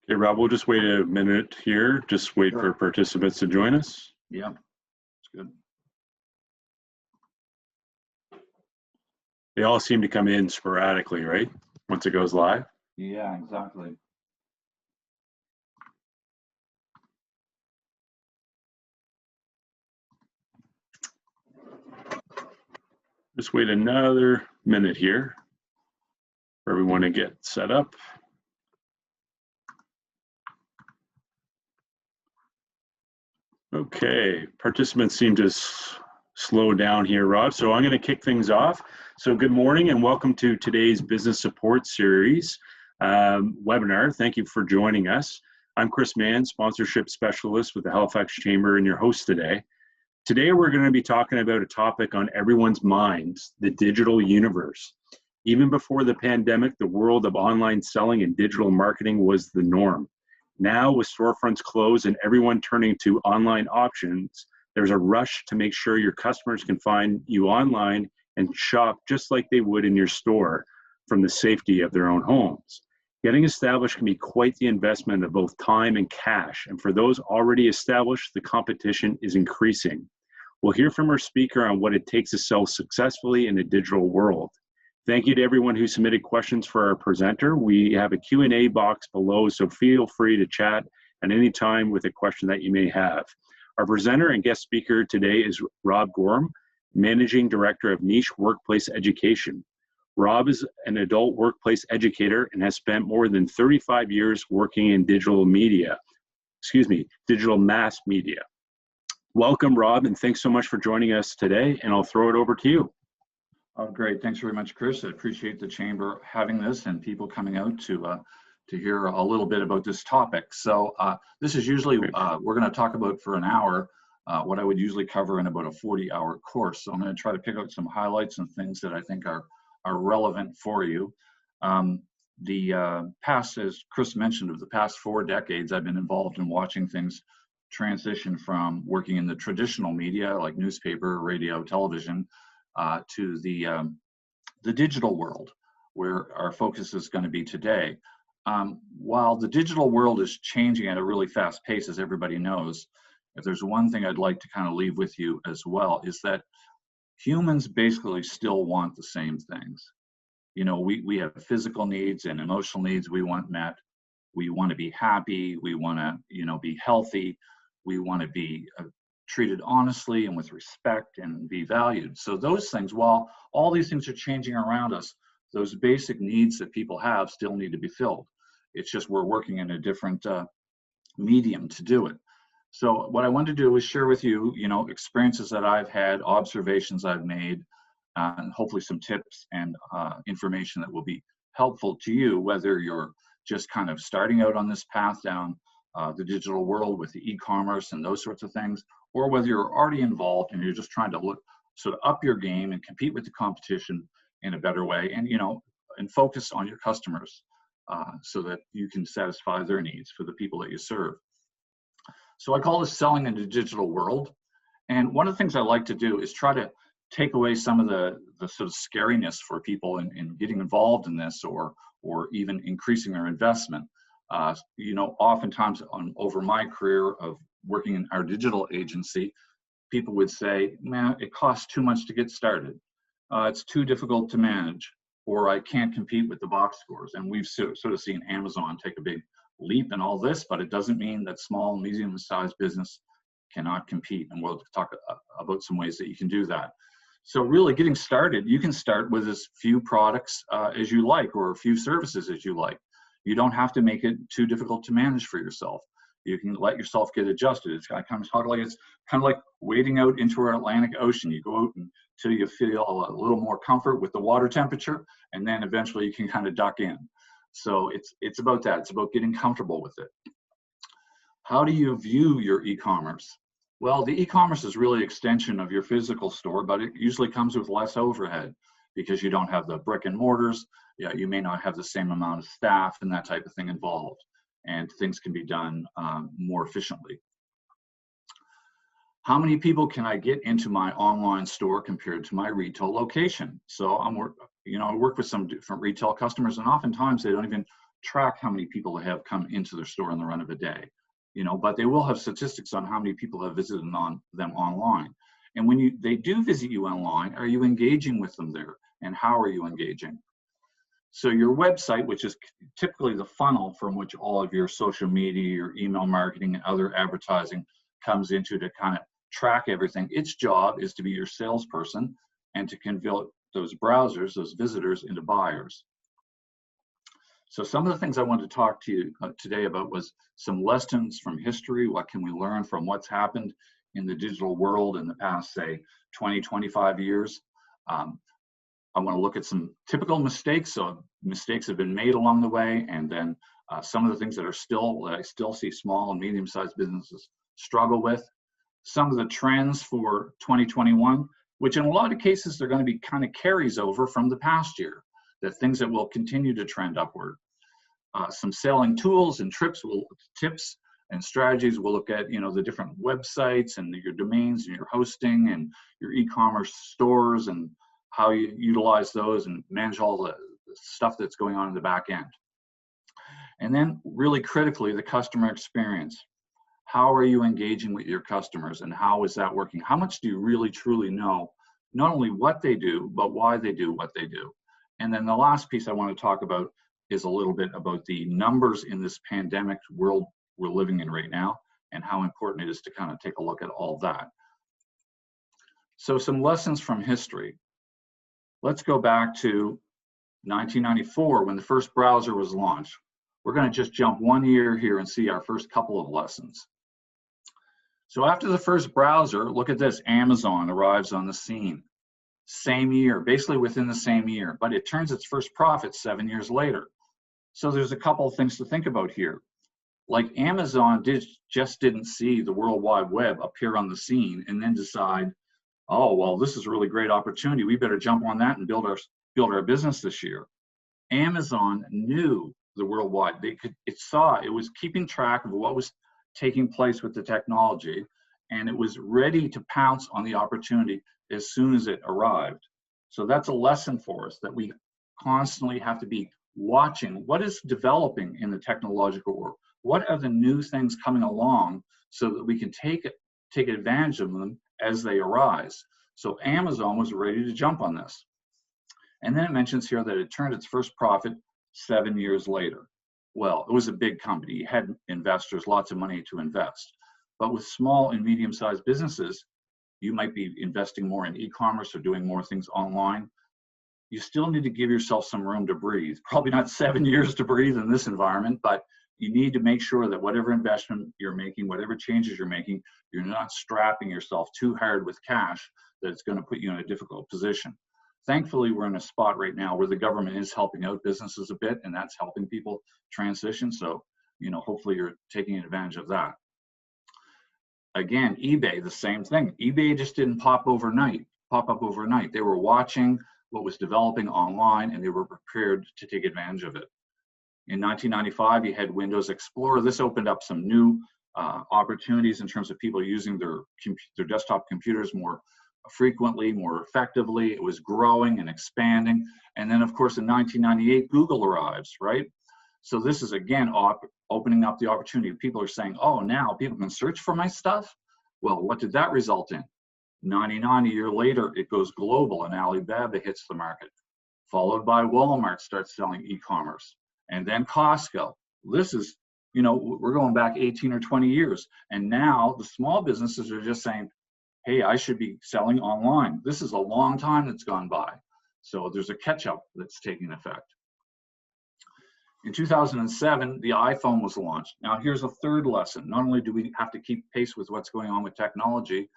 Hey, Rob, we'll just wait a minute here. Just wait for participants to join us. Yeah, it's good. They all seem to come in sporadically, right? Once it goes live. Yeah, exactly. Just wait another minute here for everyone to get set up. Okay, participants seem to slow down here, Rob. So I'm going to kick things off. So good morning and welcome to today's Business Support Series webinar. Thank you for joining us. I'm Chris Mann, Sponsorship Specialist with the Halifax Chamber and your host today. Today we're going to be talking about a topic on everyone's minds, the digital universe. Even before the pandemic, the world of online selling and digital marketing was the norm. Now, with storefronts closed and everyone turning to online options, there's a rush to make sure your customers can find you online and shop just like they would in your store from the safety of their own homes. Getting established can be quite the investment of both time and cash, and for those already established, the competition is increasing. We'll hear from our speaker on what it takes to sell successfully in a digital world. Thank you to everyone who submitted questions for our presenter. We have a Q&A box below, so feel free to chat at any time with a question that you may have. Our presenter and guest speaker today is Rob Gorham, Managing Director of Niche Workplace Education. Rob is an adult workplace educator and has spent more than 35 years working in digital mass media. Welcome, Rob, and thanks so much for joining us today, and I'll throw it over to you. Oh, great. Thanks very much, Chris. I appreciate the Chamber having this and people coming out to hear a little bit about this topic. So this is usually, we're going to talk about for an hour, what I would usually cover in about a 40-hour course. So I'm going to try to pick out some highlights and things that I think are relevant for you. The past, as Chris mentioned, of the past 4 decades, I've been involved in watching things transition from working in the traditional media like newspaper, radio, television, to the digital world, where our focus is going to be today. While the digital world is changing at a really fast pace, as everybody knows, if there's one thing I'd like to kind of leave with you as well, is that humans basically still want the same things. You know, we have physical needs and emotional needs we want met. We want to be happy. We want to, be healthy. We want to be treated honestly and with respect and be valued. So those things, while all these things are changing around us, those basic needs that people have still need to be filled. It's just we're working in a different medium to do it. So what I wanted to do is share with you, experiences that I've had, observations I've made, and hopefully some tips and information that will be helpful to you, whether you're just kind of starting out on this path down the digital world with the e-commerce and those sorts of things, or whether you're already involved and you're just trying to sort of up your game and compete with the competition in a better way, and and focus on your customers so that you can satisfy their needs for the people that you serve. So I call this selling in the digital world, and one of the things I like to do is try to take away some of the sort of scariness for people in getting involved in this, or even increasing their investment. Oftentimes over my career of working in our digital agency, people would say, man, it costs too much to get started. It's too difficult to manage, or I can't compete with the box scores. And we've sort of seen Amazon take a big leap in all this, but it doesn't mean that small, medium-sized business cannot compete. And we'll talk about some ways that you can do that. So really getting started, you can start with as few products as you like, or a few services as you like. You don't have to make it too difficult to manage for yourself. You can let yourself get adjusted. It's kind of like wading out into an Atlantic Ocean. You go out until you feel a little more comfort with the water temperature, and then eventually you can kind of duck in. So it's about that. It's about getting comfortable with it. How do you view your e-commerce? Well, the e-commerce is really an extension of your physical store, but it usually comes with less overhead because you don't have the brick and mortars. Yeah, you may not have the same amount of staff and that type of thing involved, and things can be done more efficiently. How many people can I get into my online store compared to my retail location? So I work with some different retail customers, and oftentimes they don't even track how many people have come into their store in the run of a day, you know, but they will have statistics on how many people have visited them online. And when they do visit you online, are you engaging with them there? And how are you engaging? So your website, which is typically the funnel from which all of your social media, your email marketing, and other advertising comes into to kind of track everything, its job is to be your salesperson and to convert those browsers, those visitors, into buyers. So some of the things I wanted to talk to you today about was some lessons from history. What can we learn from what's happened in the digital world in the past, say, 20, 25 years? I want to look at some typical mistakes. So mistakes have been made along the way, and then some of the things that I still see small and medium-sized businesses struggle with. Some of the trends for 2021, which in a lot of cases they're going to be kind of carries over from the past year, the things that will continue to trend upward. Some selling tools and tips and strategies. We'll look at, you know, the different websites and your domains and your hosting and your e-commerce stores and how you utilize those and manage all the stuff that's going on in the back end. And then really critically, the customer experience. How are you engaging with your customers and how is that working? How much do you really truly know, not only what they do, but why they do what they do? And then the last piece I want to talk about is a little bit about the numbers in this pandemic world we're living in right now and how important it is to kind of take a look at all that. So some lessons from history. Let's go back to 1994 when the first browser was launched. We're going to just jump 1 year here and see our first couple of lessons. So after the first browser, look at this, Amazon arrives on the scene. Same year, basically within the same year, but it turns its first profit 7 years later. So there's a couple of things to think about here. Like Amazon just didn't see the World Wide Web appear on the scene and then decide, oh, well, this is a really great opportunity. We better jump on that and build our business this year. Amazon knew the worldwide. It was keeping track of what was taking place with the technology, and it was ready to pounce on the opportunity as soon as it arrived. So that's a lesson for us that we constantly have to be watching what is developing in the technological world. What are the new things coming along so that we can take advantage of them as they arise. So Amazon was ready to jump on this. And then it mentions here that it turned its first profit 7 years later. Well, it was a big company. It had investors, lots of money to invest. But with small and medium-sized businesses, you might be investing more in e-commerce or doing more things online. You still need to give yourself some room to breathe. Probably not 7 years to breathe in this environment, but you need to make sure that whatever investment you're making, whatever changes you're making, you're not strapping yourself too hard with cash that it's going to put you in a difficult position. Thankfully, we're in a spot right now where the government is helping out businesses a bit, and that's helping people transition. So, you know, hopefully you're taking advantage of that. Again, eBay, the same thing. eBay just didn't pop up overnight. They were watching what was developing online, and they were prepared to take advantage of it. In 1995, you had Windows Explorer. This opened up some new opportunities in terms of people using their desktop computers more frequently, more effectively. It was growing and expanding. And then, of course, in 1998, Google arrives, right? So this is, again, opening up the opportunity. People are saying, oh, now people can search for my stuff? Well, what did that result in? 99, a year later, it goes global and Alibaba hits the market, followed by Walmart starts selling e-commerce. And then Costco. This is, you know, we're going back 18 or 20 years. And now the small businesses are just saying, hey, I should be selling online. This is a long time that's gone by. So there's a catch-up that's taking effect. In 2007, the iPhone was launched. Now here's a third lesson. Not only do we have to keep pace with what's going on with technology,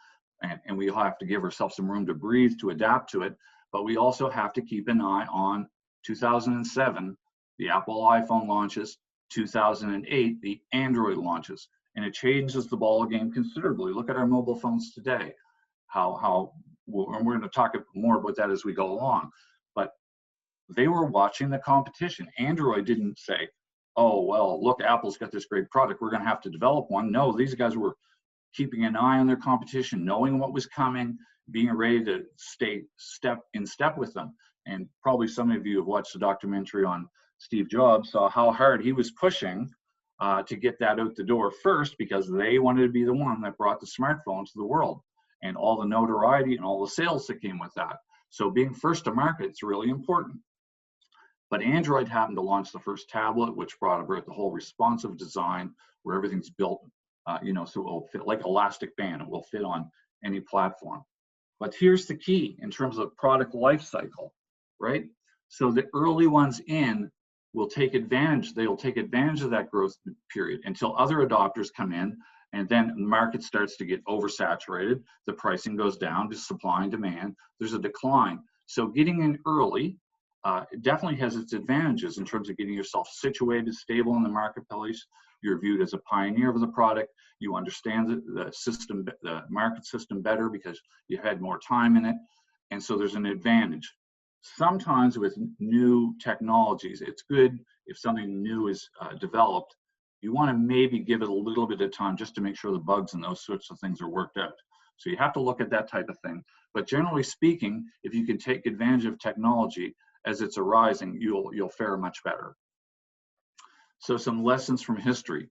and we have to give ourselves some room to breathe, to adapt to it, but we also have to keep an eye on 2007, the Apple iPhone launches, 2008, the Android launches, and it changes the ball game considerably. Look at our mobile phones today. And we're going to talk more about that as we go along. But they were watching the competition. Android didn't say, oh, well, look, Apple's got this great product, we're going to have to develop one. No, these guys were keeping an eye on their competition, knowing what was coming, being ready to stay in step with them. And probably some of you have watched the documentary on Steve Jobs saw how hard he was pushing to get that out the door first, because they wanted to be the one that brought the smartphone to the world and all the notoriety and all the sales that came with that. So being first to market is really important. But Android happened to launch the first tablet, which brought about the whole responsive design where everything's built, so it will fit like elastic band. It will fit on any platform. But here's the key in terms of product life cycle, right? So the early ones in will take advantage. They'll take advantage of that growth period until other adopters come in, and then the market starts to get oversaturated. The pricing goes down to supply and demand. There's a decline. So getting in early definitely has its advantages in terms of getting yourself situated, stable in the marketplace. You're viewed as a pioneer of the product. You understand the system, the market system better because you had more time in it. And so there's an advantage. Sometimes with new technologies, it's good if something new is developed, you want to maybe give it a little bit of time just to make sure the bugs and those sorts of things are worked out. So you have to look at that type of thing. But generally speaking, if you can take advantage of technology as it's arising, you'll fare much better. So some lessons from history.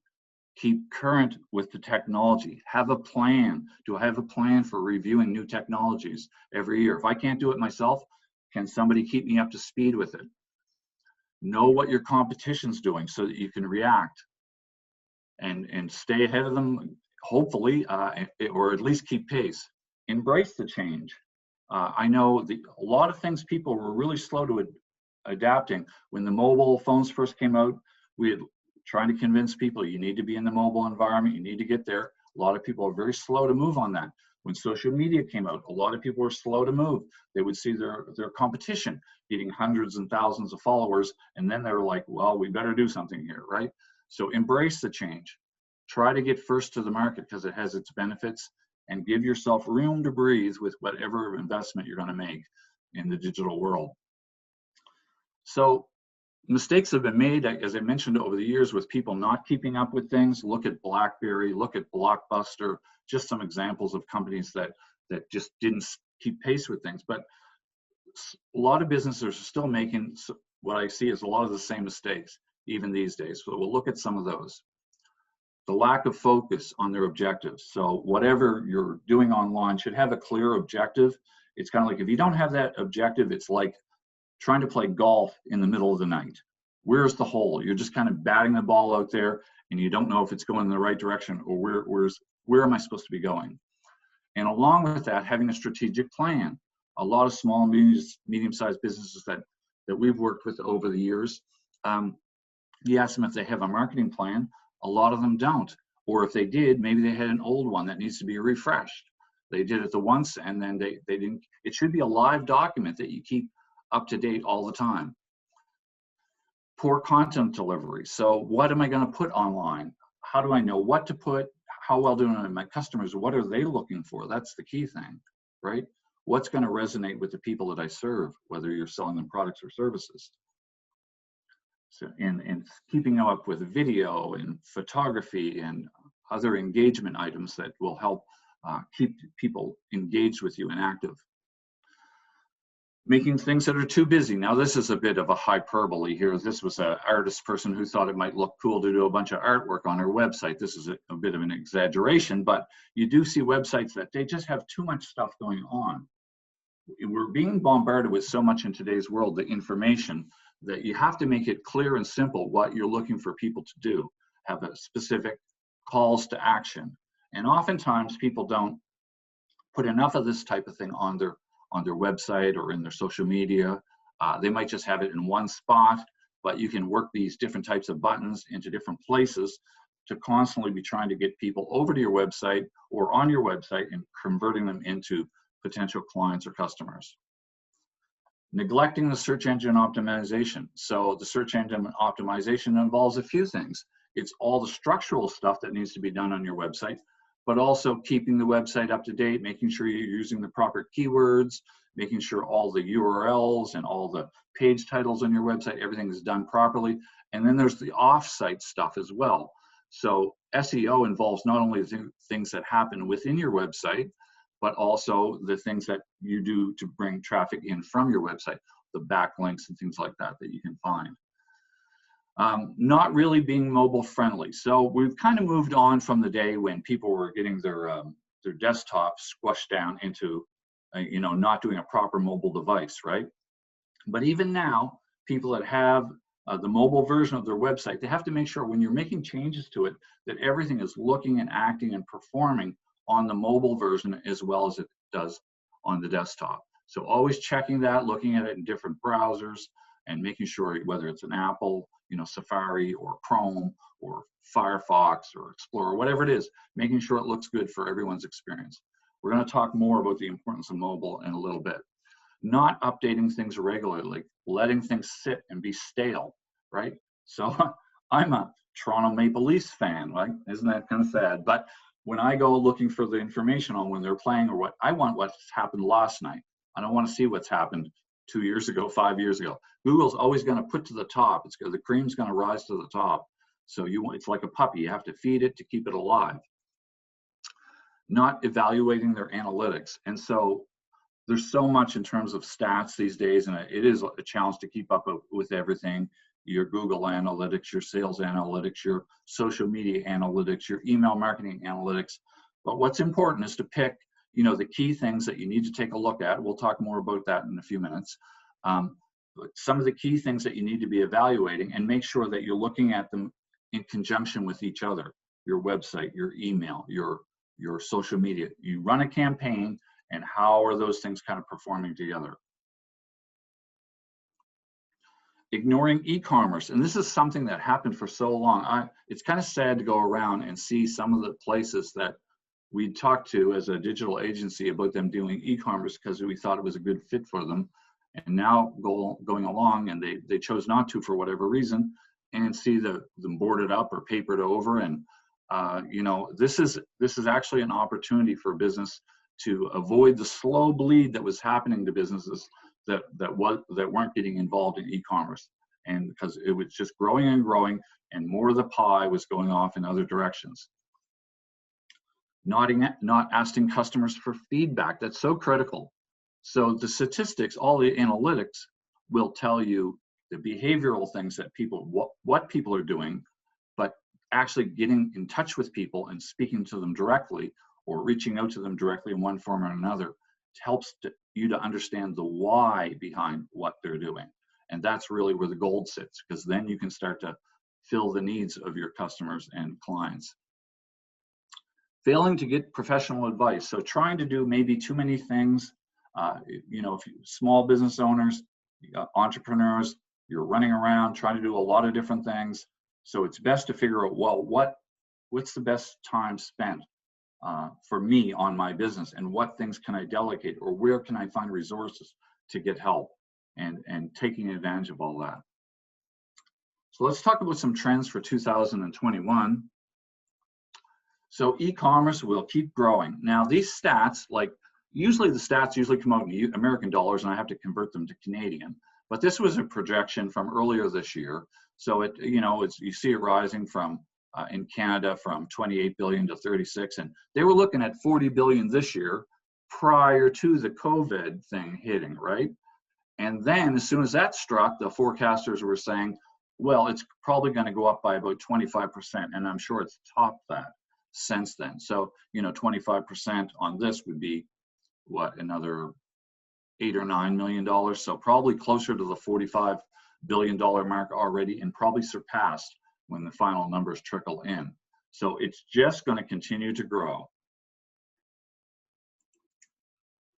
Keep current with the technology. Have a plan. Do I have a plan for reviewing new technologies every year? If I can't do it myself, can somebody keep me up to speed with it? Know what your competition's doing so that you can react and stay ahead of them, hopefully, or at least keep pace. Embrace the change. I know a lot of things people were really slow to adapting. When the mobile phones first came out, we had trying to convince people you need to be in the mobile environment, you need to get there. A lot of people are very slow to move on that. When social media came out, a lot of people were slow to move. They would see their competition getting hundreds and thousands of followers, and then they were like, well, we better do something here, right? So embrace the change. Try to get first to the market because it has its benefits, and give yourself room to breathe with whatever investment you're going to make in the digital world. So mistakes have been made, as I mentioned, over the years with people not keeping up with things. Look at BlackBerry, look at Blockbuster, just some examples of companies that just didn't keep pace with things. But a lot of businesses are still making what I see as a lot of the same mistakes, even these days. So we'll look at some of those. The lack of focus on their objectives. So whatever you're doing online should have a clear objective. It's kind of like if you don't have that objective, it's like trying to play golf in the middle of the night. Where's the hole? You're just kind of batting the ball out there and you don't know if it's going in the right direction or where am I supposed to be going? And along with that, having a strategic plan. A lot of small and medium-sized businesses that we've worked with over the years, you ask them if they have a marketing plan. A lot of them don't. Or if they did, maybe they had an old one that needs to be refreshed. They did it the once and then they didn't. It should be a live document that you keep up to date all the time. Poor content delivery. So what am I going to put online? How do I know what to put? How well do I know my customers? What are they looking for? That's the key thing, right? What's going to resonate with the people that I serve, whether you're selling them products or services? So in keeping up with video and photography and other engagement items that will help keep people engaged with you and active. Making things that are too busy. Now this is a bit of a hyperbole here. This was an artist person who thought it might look cool to do a bunch of artwork on her website. This is a bit of an exaggeration, but you do see websites that they just have too much stuff going on. We're being bombarded with so much in today's world, the information, that you have to make it clear and simple what you're looking for people to do. Have a specific calls to action. And oftentimes people don't put enough of this type of thing on their website or in their social media. They might just have it in one spot, but you can work these different types of buttons into different places to constantly be trying to get people over to your website or on your website and converting them into potential clients or customers. Neglecting the search engine optimization. So the search engine optimization involves a few things. It's all the structural stuff that needs to be done on your website, but also keeping the website up to date, making sure you're using the proper keywords, making sure all the URLs and all the page titles on your website, everything is done properly. And then there's the off-site stuff as well. So SEO involves not only things that happen within your website, but also the things that you do to bring traffic in from your website, the backlinks and things like that that you can find. Not really being mobile friendly. So we've kind of moved on from the day when people were getting their desktop squished down into, not doing a proper mobile device, right? But even now, people that have the mobile version of their website, they have to make sure when you're making changes to it, that everything is looking and acting and performing on the mobile version as well as it does on the desktop. So always checking that, looking at it in different browsers, and making sure whether it's an Apple, Safari or Chrome or Firefox or Explorer, whatever it is, making sure it looks good for everyone's experience. We're going to talk more about the importance of mobile in a little bit. Not updating things regularly, letting things sit and be stale, right? So I'm a Toronto Maple Leafs fan, right? Isn't that kind of sad? But when I go looking for the information on when they're playing or what, I want what's happened last night. I don't want to see what's happened 2 years ago, 5 years ago. Google's always going to put to the top. The cream's going to rise to the top. So it's like a puppy. You have to feed it to keep it alive. Not evaluating their analytics. And so there's so much in terms of stats these days, and it is a challenge to keep up with everything. Your Google Analytics, your sales analytics, your social media analytics, your email marketing analytics. But what's important is to pick, the key things that you need to take a look at. We'll talk more about that in a few minutes. Some of the key things that you need to be evaluating, and make sure that you're looking at them in conjunction with each other. Your website, your email, your social media. You run a campaign, and how are those things kind of performing together? Ignoring e-commerce, and this is something that happened for so long. It's kind of sad to go around and see some of the places that we talked to as a digital agency about them doing e-commerce because we thought it was a good fit for them, and now going along and they chose not to for whatever reason, and see them boarded up or papered over. And this is actually an opportunity for business to avoid the slow bleed that was happening to businesses that weren't getting involved in e-commerce, and because it was just growing and growing, and more of the pie was going off in other directions. Not asking customers for feedback. That's so critical. So the statistics, all the analytics will tell you the behavioral things that what people are doing, but actually getting in touch with people and speaking to them directly or reaching out to them directly in one form or another helps you to understand the why behind what they're doing. And that's really where the gold sits, because then you can start to fill the needs of your customers and clients. Failing to get professional advice. So trying to do maybe too many things. If small business owners, entrepreneurs, you're running around trying to do a lot of different things. So it's best to figure out, well, what's the best time spent for me on my business, and what things can I delegate, or where can I find resources to get help, and taking advantage of all that. So let's talk about some trends for 2021. So e-commerce will keep growing. Now these stats, usually the stats come out in American dollars, and I have to convert them to Canadian. But this was a projection from earlier this year. So you see it rising from in Canada from 28 billion to 36, and they were looking at 40 billion this year prior to the COVID thing hitting, right? And then as soon as that struck, the forecasters were saying, well, it's probably going to go up by about 25%, and I'm sure it's topped that since then. So 25% on this would be what, another $8 or $9 million. So probably closer to the $45 billion mark already, and probably surpassed when the final numbers trickle in. So it's just going to continue to grow.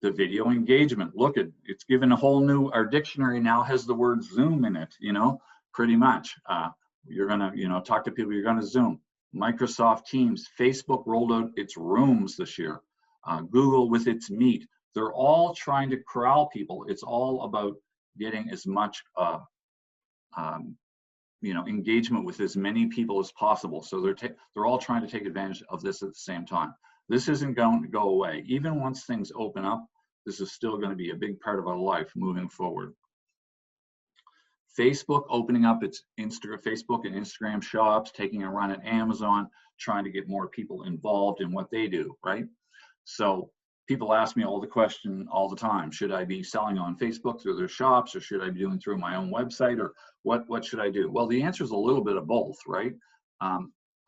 The video engagement, look, it's given a whole new, our dictionary now has the word Zoom in it, pretty much. You're going to, talk to people, you're going to Zoom. Microsoft Teams, Facebook rolled out its Rooms this year. Google with its Meet. They're all trying to corral people. It's all about getting as much engagement with as many people as possible. So they're all trying to take advantage of this at the same time. This isn't going to go away. Even once things open up, this is still going to be a big part of our life moving forward. Facebook opening up its Facebook and Instagram shops, taking a run at Amazon, trying to get more people involved in what they do, right? So people ask me all the time, should I be selling on Facebook through their shops, or should I be doing through my own website, or what should I do? Well, the answer is a little bit of both, right?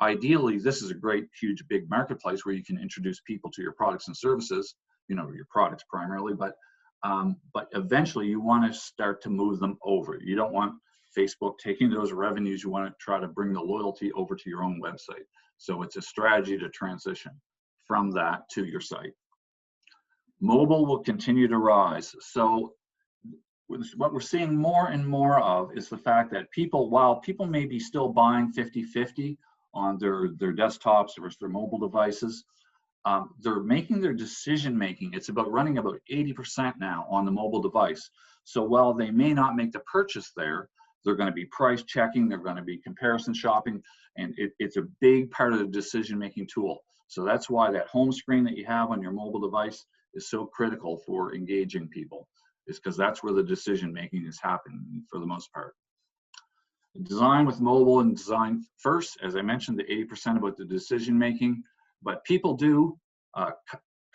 Ideally, this is a great, huge, big marketplace where you can introduce people to your products and services, your products primarily, but eventually you want to start to move them over. You don't want Facebook taking those revenues. You want to try to bring the loyalty over to your own website. So it's a strategy to transition from that to your site. Mobile will continue to rise. So what we're seeing more and more of is the fact that while people may be still buying 50-50 on their desktops versus their mobile devices, they're making their decision making. It's running about 80% now on the mobile device. So while they may not make the purchase there, they're going to be price checking, they're going to be comparison shopping, and it's a big part of the decision making tool. So that's why that home screen that you have on your mobile device is so critical for engaging people, is because that's where the decision making is happening for the most part. Design with mobile and design first, as I mentioned, the 80% about the decision making, but people do,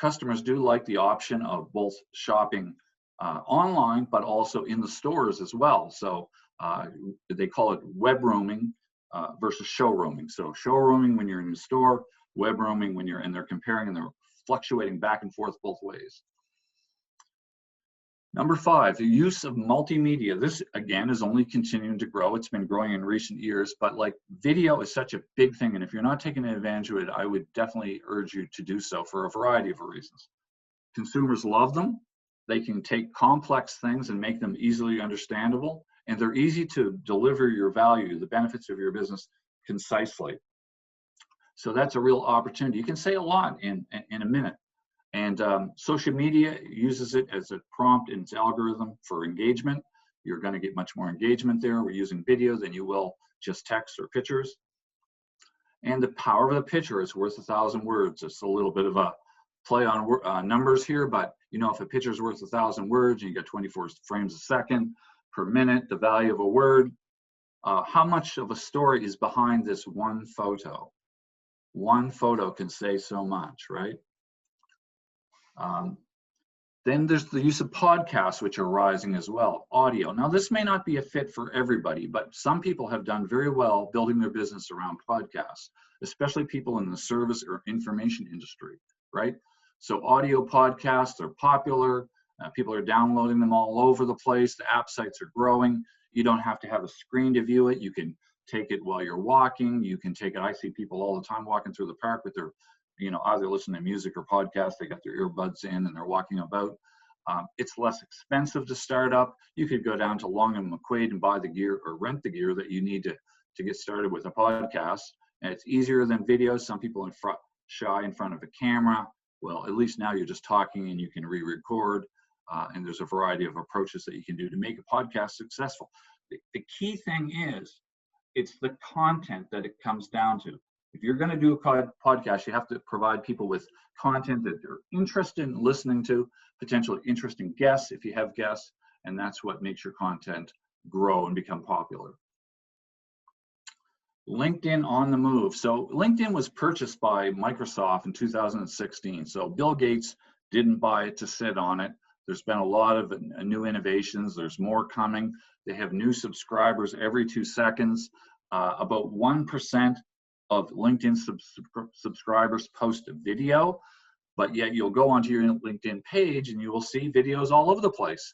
customers do like the option of both shopping online, but also in the stores as well. So they call it web roaming versus show roaming. So show roaming when you're in the store, web roaming when you're in there, comparing, and they're fluctuating back and forth both ways. Number 5, the use of multimedia. This, again, is only continuing to grow. It's been growing in recent years, but like video is such a big thing. And if you're not taking advantage of it, I would definitely urge you to do so for a variety of reasons. Consumers love them. They can take complex things and make them easily understandable. And they're easy to deliver your value, the benefits of your business, concisely. So that's a real opportunity. You can say a lot in a minute. And social media uses it as a prompt in its algorithm for engagement. You're going to get much more engagement there. We're using video than you will just text or pictures. And the power of the picture is worth 1,000 words. It's a little bit of a play on numbers here, but if a picture is worth 1,000 words and you get 24 frames a second per minute, the value of a word, how much of a story is behind this one photo? One photo can say so much, right? Then there's the use of podcasts, which are rising as well. Audio. Now, this may not be a fit for everybody, but some people have done very well building their business around podcasts, especially people in the service or information industry, right? So audio podcasts are popular. People are downloading them all over the place. The app sites are growing. You don't have to have a screen to view it. You can take it while you're walking. You can take it. I see people all the time walking through the park with their either listening to music or podcasts. They got their earbuds in and they're walking about. It's less expensive to start up. You could go down to Long and McQuaid and buy the gear or rent the gear that you need to get started with a podcast. And it's easier than video. Some people shy in front of a camera. Well, at least now you're just talking and you can re-record. And there's a variety of approaches that you can do to make a podcast successful. The key thing is, it's the content that it comes down to. If you're going to do a podcast, you have to provide people with content that they're interested in listening to, potentially interesting guests if you have guests, and that's what makes your content grow and become popular. LinkedIn on the move. So LinkedIn was purchased by Microsoft in 2016. So Bill Gates didn't buy it to sit on it. There's been a lot of new innovations. There's more coming. They have new subscribers every 2 seconds. About 1% of LinkedIn subscribers post a video, but yet you'll go onto your LinkedIn page and you will see videos all over the place.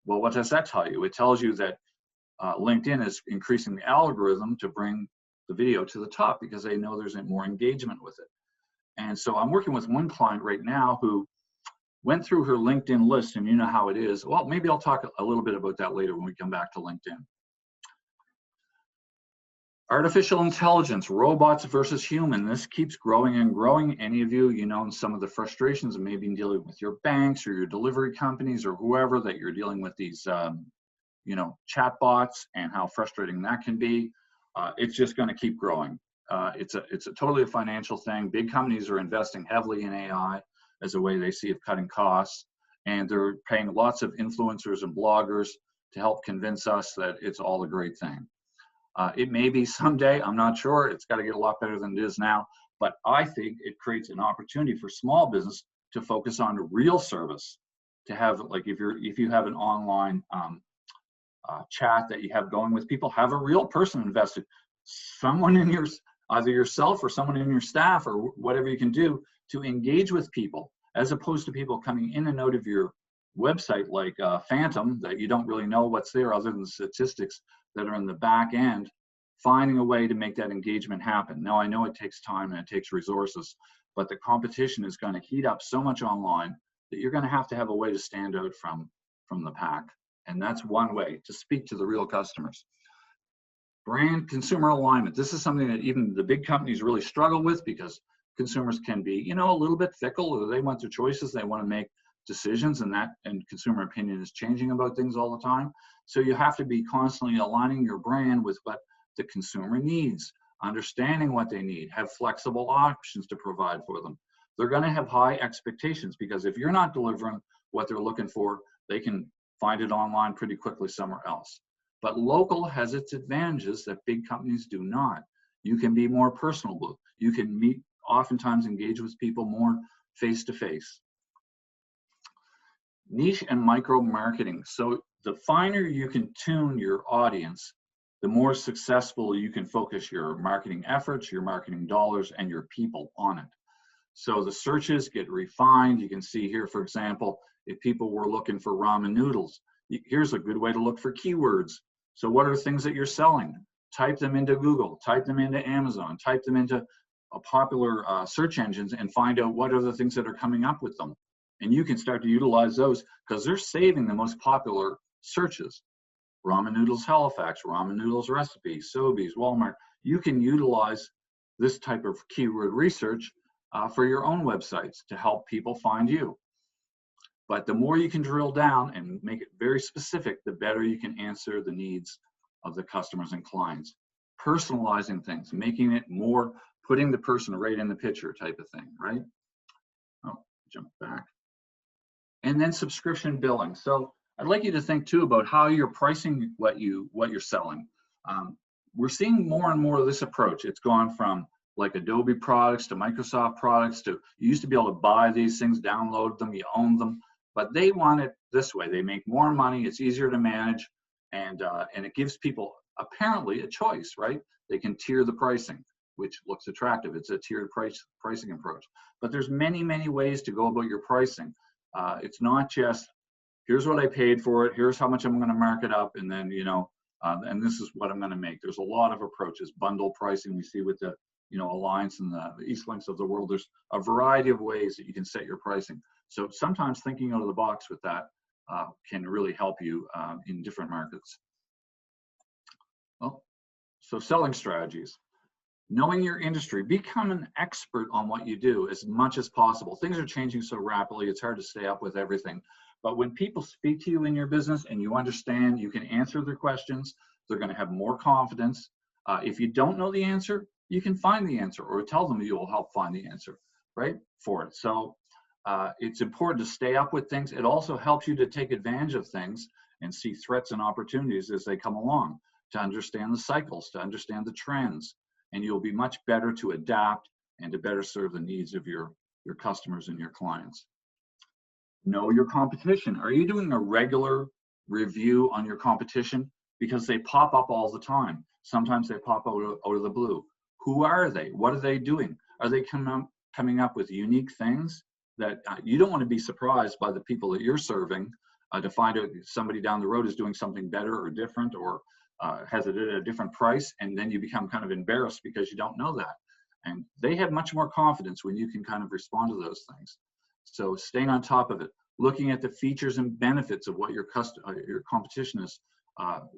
Well, what does that tell you? It tells you that LinkedIn is increasing the algorithm to bring the video to the top because they know there's more engagement with it. And so I'm working with one client right now who went through her LinkedIn list, and you know how it is. Well, maybe I'll talk a little bit about that later when we come back to LinkedIn. Artificial intelligence, robots versus human. This keeps growing and growing. Any of you, some of the frustrations of maybe dealing with your banks or your delivery companies or whoever that you're dealing with these, chatbots and how frustrating that can be. It's just going to keep growing. It's a totally a financial thing. Big companies are investing heavily in AI as a way they see of cutting costs, and they're paying lots of influencers and bloggers to help convince us that it's all a great thing. It may be someday, I'm not sure. It's got to get a lot better than it is now, but I think it creates an opportunity for small business to focus on real service, to have, like, if you have an online chat that you have going with people, have a real person invested, someone in your, either yourself or someone in your staff or whatever you can do to engage with people, as opposed to people coming in and out of your website like phantom, that you don't really know what's there other than the statistics that are in the back end. Finding a way to make that engagement happen. Now, I know it takes time and it takes resources, but the competition is going to heat up so much online that you're going to have a way to stand out from the pack. And that's one way to speak to the real customers. Brand consumer alignment. This is something that even the big companies really struggle with, because consumers can be, you know, a little bit fickle, or they want their choices, they want to make decisions, and consumer opinion is changing about things all the time. So you have to be constantly aligning your brand with what the consumer needs, understanding what they need, have flexible options to provide for them. They're going to have high expectations, because if you're not delivering what they're looking for, they can find it online pretty quickly somewhere else. But local has its advantages that big companies do not. You can be more personable. You can oftentimes engage with people more face to face. Niche and micro marketing. So the finer you can tune your audience, the more successful you can focus your marketing efforts, your marketing dollars, and your people on it. So the searches get refined. You can see here, for example, if people were looking for ramen noodles, here's a good way to look for keywords. So what are the things that you're selling? Type them into Google, type them into Amazon, type them into popular search engines, and find out what are the things that are coming up with them. And you can start to utilize those, because they're saving the most popular searches. Ramen noodles Halifax, ramen noodles recipe, Sobeys, Walmart. You can utilize this type of keyword research for your own websites to help people find you. But the more you can drill down and make it very specific, the better you can answer the needs of the customers and clients. Personalizing things, making it more, putting the person right in the picture type of thing, right? Oh, jump back. And then subscription billing. So I'd like you to think too about how you're pricing what you're selling. We're seeing more and more of this approach. It's gone from like Adobe products to Microsoft products to, you used to be able to buy these things, download them, you own them, but they want it this way. They make more money, it's easier to manage, and it gives people apparently a choice, right? They can tier the pricing, which looks attractive. It's a tiered pricing approach. But there's many, many ways to go about your pricing. It's not just, here's what I paid for it, here's how much I'm going to mark it up, and then, you know, and this is what I'm going to make. There's a lot of approaches. Bundle pricing we see with the, you know, Alliance and the Eastlinks of the world. There's a variety of ways that you can set your pricing. So sometimes thinking out of the box with that can really help you in different markets. Well, so selling strategies. Knowing your industry, become an expert on what you do as much as possible. Things are changing so rapidly, it's hard to stay up with everything. But when people speak to you in your business and you understand, you can answer their questions, they're going to have more confidence. If you don't know the answer, you can find the answer, or tell them you will help find the answer, right, for it. So it's important to stay up with things. It also helps you to take advantage of things and see threats and opportunities as they come along, to understand the cycles, to understand the trends. And you'll be much better to adapt and to better serve the needs of your customers and your clients. Know your competition. Are you doing a regular review on your competition? Because they pop up all the time. Sometimes they pop out of the blue. Who are they? What are they doing? Are they coming up with unique things that you don't want to be surprised by the people that you're serving to find out somebody down the road is doing something better or different, or has it at a different price, and then you become kind of embarrassed because you don't know that. And they have much more confidence when you can kind of respond to those things. So staying on top of it, looking at the features and benefits of what your competition is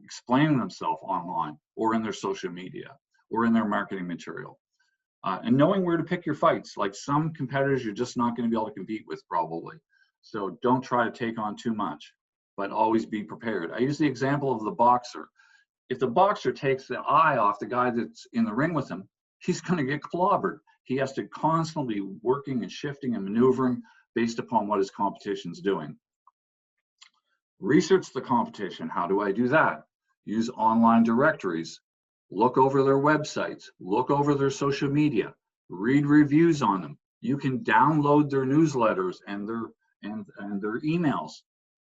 explaining themselves online, or in their social media, or in their marketing material. And knowing where to pick your fights. Like, some competitors you're just not going to be able to compete with probably. So don't try to take on too much, but always be prepared. I use the example of the boxer. If the boxer takes the eye off the guy that's in the ring with him, he's going to get clobbered. He has to constantly be working and shifting and maneuvering based upon what his competition's doing. Research the competition. How do I do that? Use online directories. Look over their websites. Look over their social media. Read reviews on them. You can download their newsletters and their emails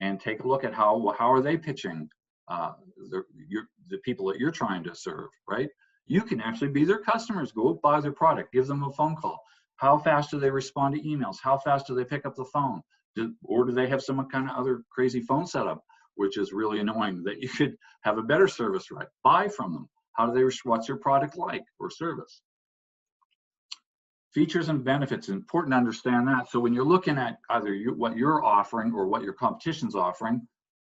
and take a look at how are they pitching the people that you're trying to serve, right? You can actually be their customers. Go buy their product, give them a phone call. How fast do they respond to emails? How fast do they pick up the phone? Or do they have some kind of other crazy phone setup, which is really annoying, that you could have a better service, right? Buy from them. How do they, what's your product like or service? Features and benefits, important to understand that. So when you're looking at either what you're offering or what your competition's offering,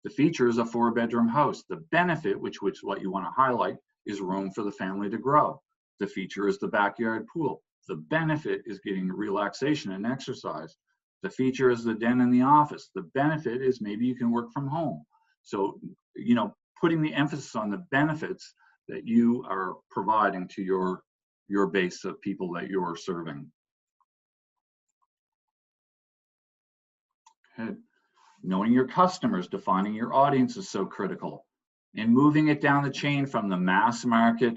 the feature is a 4-bedroom house. The benefit, which what you want to highlight, is room for the family to grow. The feature is the backyard pool. The benefit is getting relaxation and exercise. The feature is the den in the office. The benefit is maybe you can work from home. So, you know, putting the emphasis on the benefits that you are providing to your base of people that you're serving. Okay. Knowing your customers, defining your audience is so critical. And moving it down the chain from the mass market,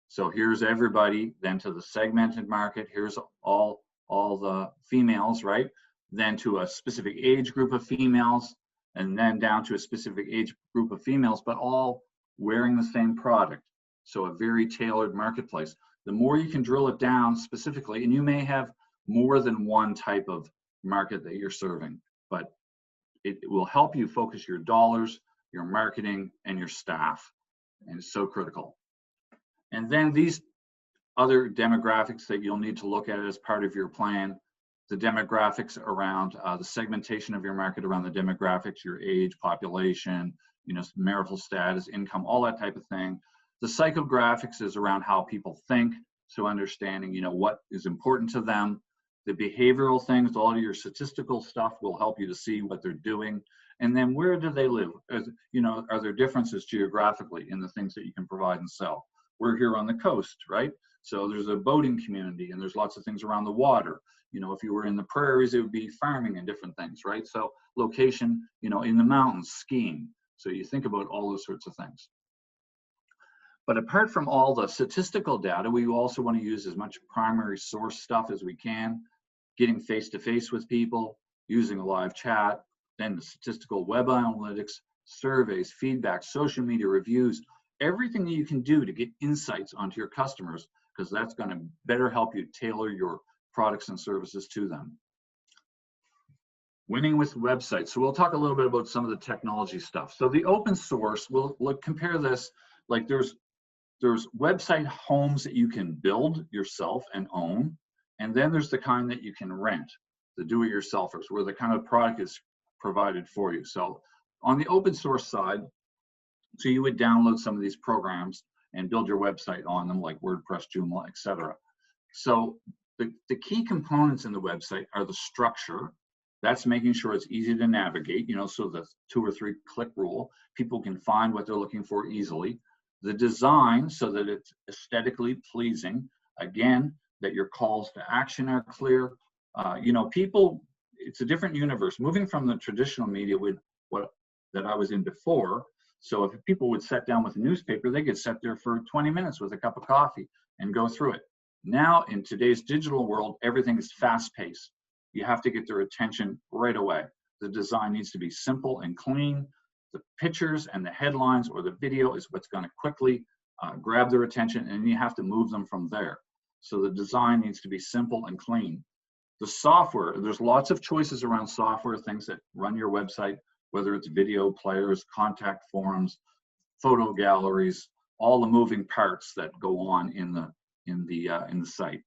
so here's everybody, then to the segmented market, here's all the females, right? Then to a specific age group of females, and then down to a specific age group of females, but all wearing the same product. So a very tailored marketplace. The more you can drill it down specifically, and you may have more than one type of market that you're serving, but it will help you focus your dollars, your marketing, and your staff. And it's so critical. And then these other demographics that you'll need to look at as part of your plan, the demographics around the segmentation of your market, around the demographics, your age, population, you know, marital status, income, all that type of thing. The psychographics is around how people think, so understanding, you know, what is important to them. The behavioral things, all of your statistical stuff will help you to see what they're doing. And then where do they live? You know, are there differences geographically in the things that you can provide and sell? We're here on the coast, right? So there's a boating community and there's lots of things around the water. You know, if you were in the prairies, it would be farming and different things, right? So location, you know, in the mountains, skiing. So you think about all those sorts of things. But apart from all the statistical data, we also want to use as much primary source stuff as we can, getting face-to-face with people, using a live chat, then the statistical web analytics, surveys, feedback, social media reviews, everything that you can do to get insights onto your customers, because that's going to better help you tailor your products and services to them. Winning with websites. So we'll talk a little bit about some of the technology stuff. So the open source, we'll compare this, like there's website homes that you can build yourself and own, and then there's the kind that you can rent, the do-it-yourselfers, where the kind of product is provided for you. So on the open source side, so you would download some of these programs and build your website on them, like WordPress, Joomla, etc. So the key components in the website are the structure. That's making sure it's easy to navigate, you know, so the 2 or 3 click rule, people can find what they're looking for easily. The design, so that it's aesthetically pleasing. Again, that your calls to action are clear. You know, people, it's a different universe. Moving from the traditional media with that I was in before. So if people would sit down with a newspaper, they could sit there for 20 minutes with a cup of coffee and go through it. Now, in today's digital world, everything is fast-paced. You have to get their attention right away. The design needs to be simple and clean. The pictures and the headlines or the video is what's going to quickly grab their attention, and you have to move them from there. So the design needs to be simple and clean. The software, there's lots of choices around software, things that run your website, whether it's video players, contact forms, photo galleries, all the moving parts that go on in the site.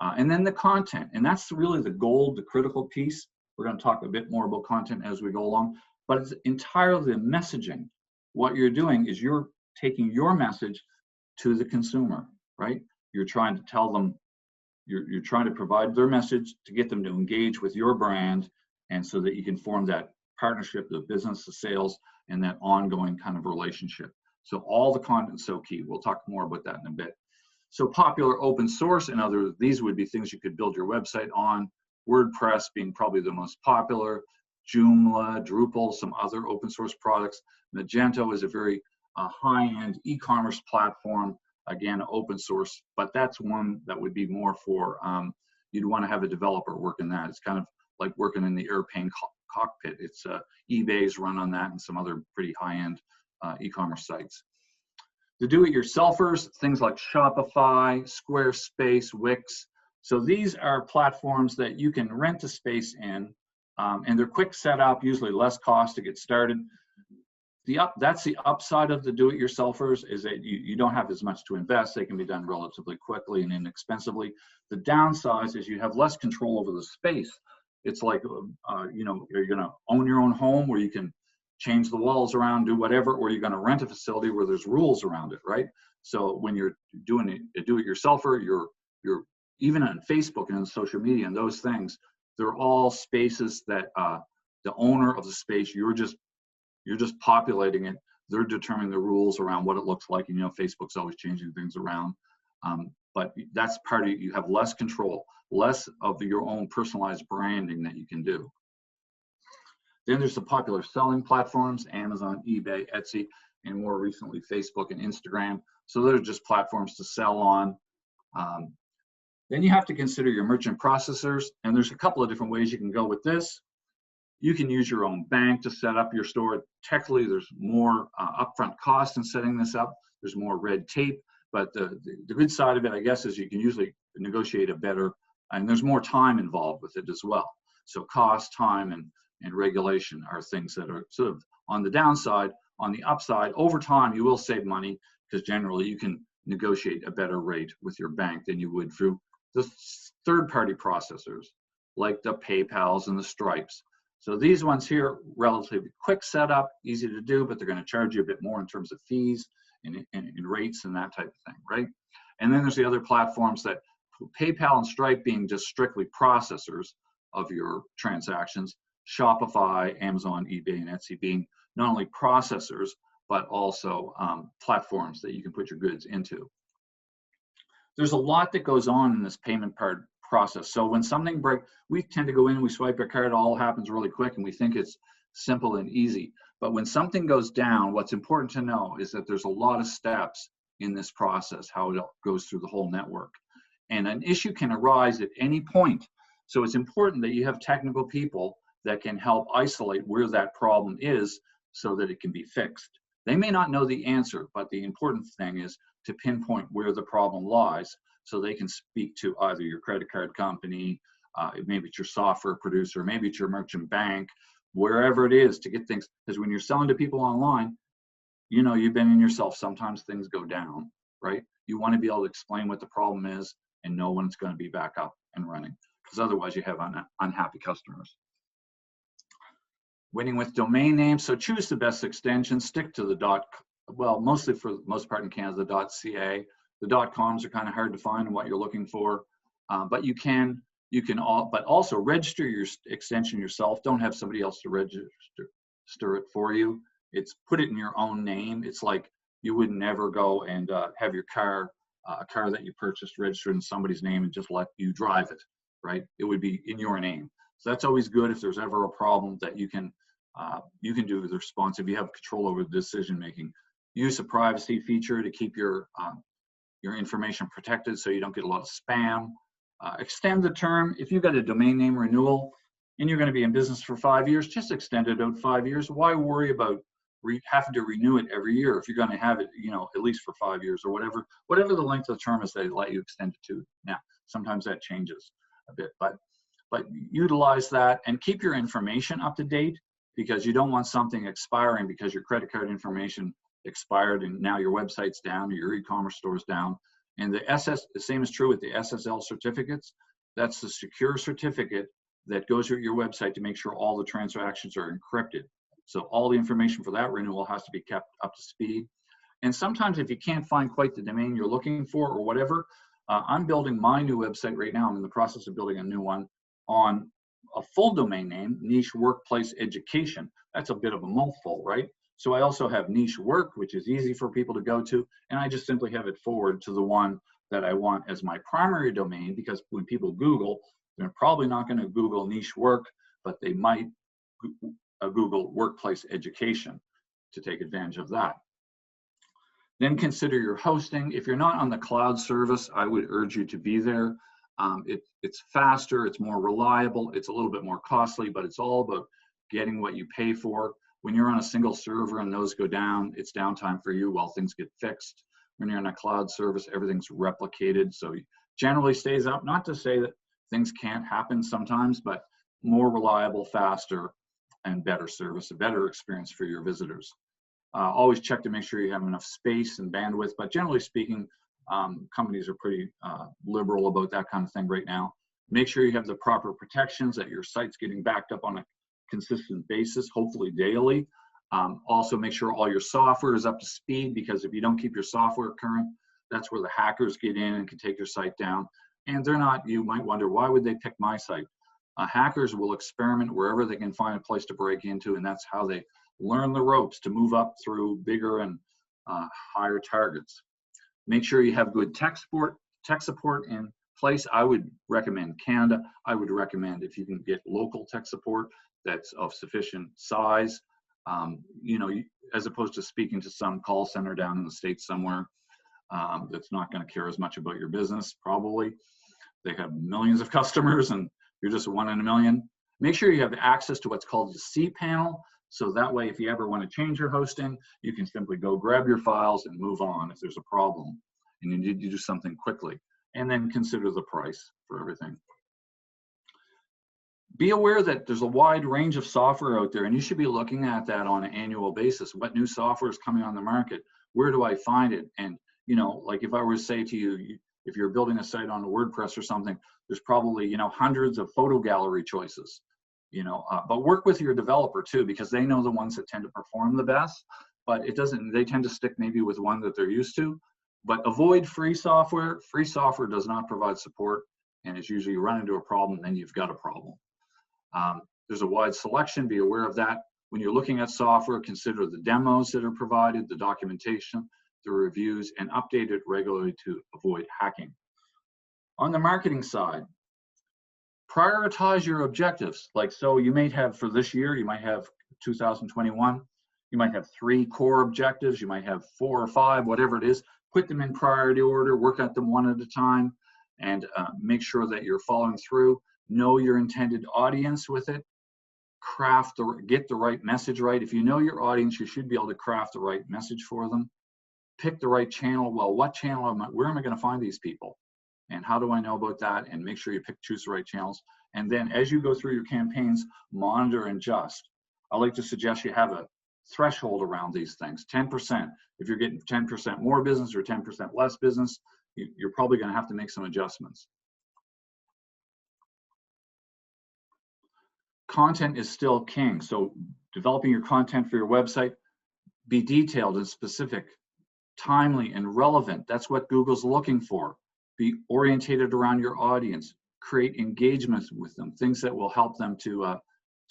And then the content, and that's really the gold, the critical piece. We're going to talk a bit more about content as we go along, but it's entirely the messaging. What you're doing is you're taking your message to the consumer, right? You're trying to tell them, you're trying to provide their message to get them to engage with your brand, and so that you can form that partnership, the business, the sales, and that ongoing kind of relationship. So all the content is so key. We'll talk more about that in a bit. So popular open source and other, these would be things you could build your website on. WordPress being probably the most popular, Joomla, Drupal, some other open source products. Magento is a very high-end e-commerce platform, again, open source, but that's one that would be more for you'd want to have a developer work in that. It's kind of like working in the airplane cockpit. It's eBay's run on that and some other pretty high-end e-commerce sites. The do-it-yourselfers, things like Shopify, Squarespace, Wix. So these are platforms that you can rent a space in, and they're quick setup, usually less cost to get started. That's the upside of the do-it-yourselfers, is that you don't have as much to invest. They can be done relatively quickly and inexpensively. The downside is you have less control over the space. It's like, you know, you're going to own your own home where you can change the walls around, do whatever, or you're going to rent a facility where there's rules around it, right? So when you're doing a do-it-yourselfer, you're even on Facebook and on social media and those things, they're all spaces that the owner of the space, you're just populating it. They're determining the rules around what it looks like. And, you know, Facebook's always changing things around. But that's part of it. You have less control, less of your own personalized branding that you can do. Then there's the popular selling platforms, Amazon, eBay, Etsy, and more recently, Facebook and Instagram. So they're just platforms to sell on. Then you have to consider your merchant processors. And there's a couple of different ways you can go with this. You can use your own bank to set up your store. Technically, there's more upfront cost in setting this up. There's more red tape, but the good side of it, I guess, is you can usually negotiate a better, and there's more time involved with it as well. So cost, time, and regulation are things that are sort of on the downside. On the upside, over time, you will save money because generally you can negotiate a better rate with your bank than you would through the third-party processors like the PayPals and the Stripes. So these ones here, relatively quick setup, easy to do, but they're going to charge you a bit more in terms of fees and rates and that type of thing, right? And then there's the other platforms that PayPal and Stripe being just strictly processors of your transactions, Shopify, Amazon, eBay, and Etsy being not only processors, but also platforms that you can put your goods into. There's a lot that goes on in this payment process. So when something breaks, we tend to go in, we swipe our card, it all happens really quick, and we think it's simple and easy. But when something goes down, what's important to know is that there's a lot of steps in this process, how it goes through the whole network. And an issue can arise at any point. So it's important that you have technical people that can help isolate where that problem is so that it can be fixed. They may not know the answer, but the important thing is to pinpoint where the problem lies so they can speak to either your credit card company, maybe it's your software producer, maybe it's your merchant bank, wherever it is to get things. Because when you're selling to people online, you know, you've been in yourself, sometimes things go down, right? You want to be able to explain what the problem is and know when it's going to be back up and running, because otherwise you have unhappy customers. Winning with domain names. So choose the best extension, stick to the well, mostly for the most part in Canada, the .ca. The .coms are kind of hard to find what you're looking for, but but also register your extension yourself. Don't have somebody else to register it for you. It's put it in your own name. It's like you would never go and have your car, a car that you purchased, registered in somebody's name and just let you drive it, right? It would be in your name. So that's always good if there's ever a problem that you can do the response. If you have control over the decision making, use a privacy feature to keep your information protected so you don't get a lot of spam. Extend the term. If you've got a domain name renewal and you're going to be in business for 5 years, just extend it out 5 years. Why worry about having to renew it every year if you're going to have it, you know, at least for 5 years or whatever the length of the term is they let you extend it to. Now, sometimes that changes a bit, but utilize that and keep your information up to date, because you don't want something expiring because your credit card information expired and now your website's down or your e-commerce store's down. And the same is true with the SSL certificates. That's the secure certificate that goes with your website to make sure all the transactions are encrypted. So all the information for that renewal has to be kept up to speed. And sometimes if you can't find quite the domain you're looking for or whatever, I'm building my new website right now. I'm in the process of building a new one on a full domain name, Niche Workplace Education. That's a bit of a mouthful, right? So I also have Niche Work, which is easy for people to go to, and I just simply have it forward to the one that I want as my primary domain, because when people Google, they're probably not going to Google Niche Work, but they might Google Workplace Education to take advantage of that. Then consider your hosting. If you're not on the cloud service, I would urge you to be there. It's faster, it's more reliable, it's a little bit more costly, but it's all about getting what you pay for. When you're on a single server and those go down, it's downtime for you while things get fixed. When you're in a cloud service, everything's replicated, so it generally stays up. Not to say that things can't happen sometimes, but more reliable, faster, and better service, a better experience for your visitors. Always check to make sure you have enough space and bandwidth, but generally speaking, companies are pretty liberal about that kind of thing right now. Make sure you have the proper protections, that your site's getting backed up on a consistent basis, hopefully daily. Also make sure all your software is up to speed, because if you don't keep your software current, that's where the hackers get in and can take your site down. And they're not, you might wonder, why would they pick my site? Hackers will experiment wherever they can find a place to break into, and that's how they learn the ropes to move up through bigger and higher targets. Make sure you have good tech support in place. I would recommend Canada. I would recommend, if you can get local tech support that's of sufficient size, you know, as opposed to speaking to some call center down in the States somewhere that's not going to care as much about your business. Probably they have millions of customers and you're just one in a million. Make sure you have access to what's called the C panel, so that way if you ever want to change your hosting, you can simply go grab your files and move on if there's a problem and you need to do something quickly. And then consider the price for everything. Be aware that there's a wide range of software out there, and you should be looking at that on an annual basis. What new software is coming on the market? Where do I find it? And, you know, like if I were to say to you, if you're building a site on WordPress or something, there's probably, you know, hundreds of photo gallery choices, you know, but work with your developer too, because they know the ones that tend to perform the best, but it doesn't, they tend to stick maybe with one that they're used to. But avoid free software. Free software does not provide support, and it's usually you run into a problem, then you've got a problem. There's a wide selection, be aware of that. When you're looking at software, consider the demos that are provided, the documentation, the reviews, and update it regularly to avoid hacking. On the marketing side, prioritize your objectives. Like, so you may have for this year, you might have 2021, you might have 3 core objectives, you might have 4 or 5, whatever it is. Put them in priority order, work at them one at a time, and make sure that you're following through. Know your intended audience with it. Get the right message right. If you know your audience, you should be able to craft the right message for them. Pick the right channel. Well, what channel where am I going to find these people? And how do I know about that? And make sure you choose the right channels. And then as you go through your campaigns, monitor and adjust. I like to suggest you have a threshold around these things. 10%. If you're getting 10% more business or 10% less business, you're probably going to have to make some adjustments. Content is still king. So developing your content for your website, be detailed and specific, timely and relevant. That's what Google's looking for. Be orientated around your audience. Create engagements with them, things that will help them to